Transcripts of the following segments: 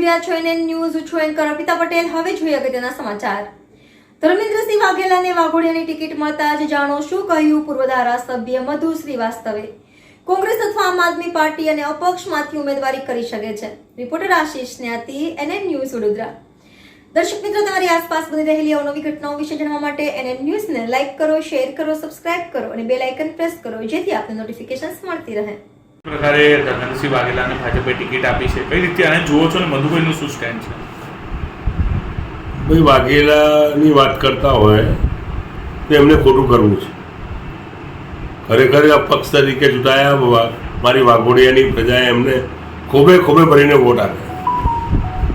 રહ્યા છો NN news. છું એન્કર અર્પિતા પટેલ. હવે જોઈએ અગત્યના સમાચાર. ધર્મેન્દ્રસિંહ વાઘેલાને વાઘોડિયાની ટિકિટ મળતા જ જાણો શું કહ્યું પૂર્વ ધારાસભ્ય મધુ શ્રીવાસ્તવે. કોંગ્રેસ અથવા આમ આદમી પાર્ટી અને અપક્ષમાંથી ઉમેદવારી કરી શકે છે. રિપોર્ટર આશીષ ન્યાતી, NN ન્યૂઝ વડોદરા. દર્શક મિત્રો, તમારી આસપાસ બની રહેલી અવનવી ઘટનાઓ વિશે જાણવા માટે NN ન્યૂઝને લાઇક કરો, શેર કરો, સબસ્ક્રાઇબ કરો અને બેલ આઇકન પ્રેસ કરો, જેથી આપને નોટિફિકેશન્સ મળતી રહે. પ્રકારે ધર્મેન્દ્રસિંહ વાઘેલાને ભાજપે ટિકિટ આપી છે, કઈ રીતે આને જુઓ છો ને મધુભાઈનું શું સ્ટેન્ડ છે? ભાઈ, વાઘેલાની વાત કરતા હોય તો એમને ખોટું કરવું છે. ખરેખર પક્ષ તરીકે ચૂંટાયા મારી વાઘોડિયાની પ્રજાએ એમને ખોબે ખોબે ભરીને વોટ આપ્યા,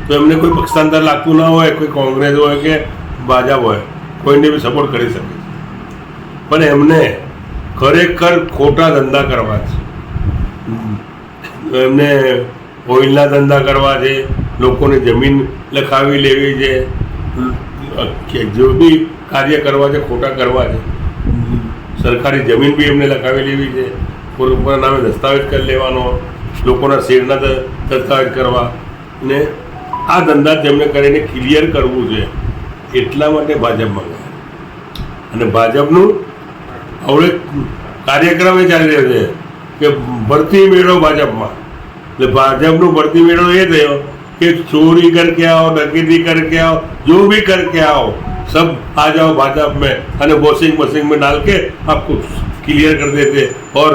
તો એમને કોઈ પક્ષાંતર લાગતું ના હોય, કોઈ કોંગ્રેસ હોય કે ભાજપ હોય, કોઈને બી સપોર્ટ કરી શકે છે. પણ એમને ખરેખર ખોટા ધંધા કરવા છે. એમને ઓઇલના ધંધા કરવા છે, લોકોને જમીન લખાવી લેવી છે, જો બી કાર્ય કરવા છે ખોટા કરવા છે. સરકારી જમીન બી એમને લખાવી લેવી છે, પોતાના નામે દસ્તાવેજ કરી લેવાનો, લોકોના શેરના દસ્તાવેજ કરવા, ને આ ધંધા તેમને કરીને ક્લિયર કરવું છે. એટલા માટે ભાજપમાં ગયા. અને ભાજપનું હવે કાર્યક્રમ એ ચાલી રહ્યો છે કે ભરતી મેળો ભાજપમાં. એટલે ભાજપનું ભરતી મેળો એ થયો કે ચોરી करके आओ, डकैती करके आओ, जो भी करके आओ, सब आ जाओ भाजप में, અને वॉशिंग मशीन में डाल के आपको क्लियर कर देते और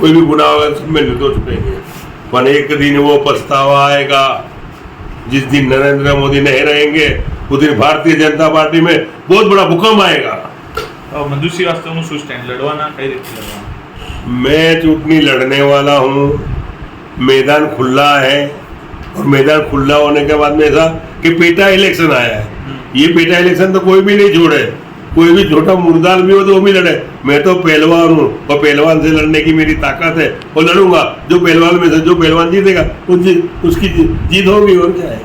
कोई भी गुनाह होगा सब में निर्दोष छुटेंगे. पर एक दिन वो पछतावा आएगा जिस दिन नरेंद्र मोदी नहीं रहेंगे, उस दिन भारतीय जनता पार्टी में बहुत बड़ा भूकंप आएगा. मधु श्रीवास्तवનું શું સ્ટેન્ડ? લડવાના કઈ રીતે લડવાના? मैं चुटनी लड़ने वाला हूँ. मैदान खुला है और मैदान खुला होने के बाद में ऐसा कि पेटा इलेक्शन आया है. ये पेटा इलेक्शन तो कोई भी नहीं छोड़े, कोई भी छोटा मुर्दाल भी हो तो वो भी लड़े. मैं तो पहलवान हूँ और पहलवान से लड़ने की मेरी ताकत है और लड़ूंगा. जो पहलवान में से जो पहलवान जीतेगा उसकी जीत होगी, और क्या है.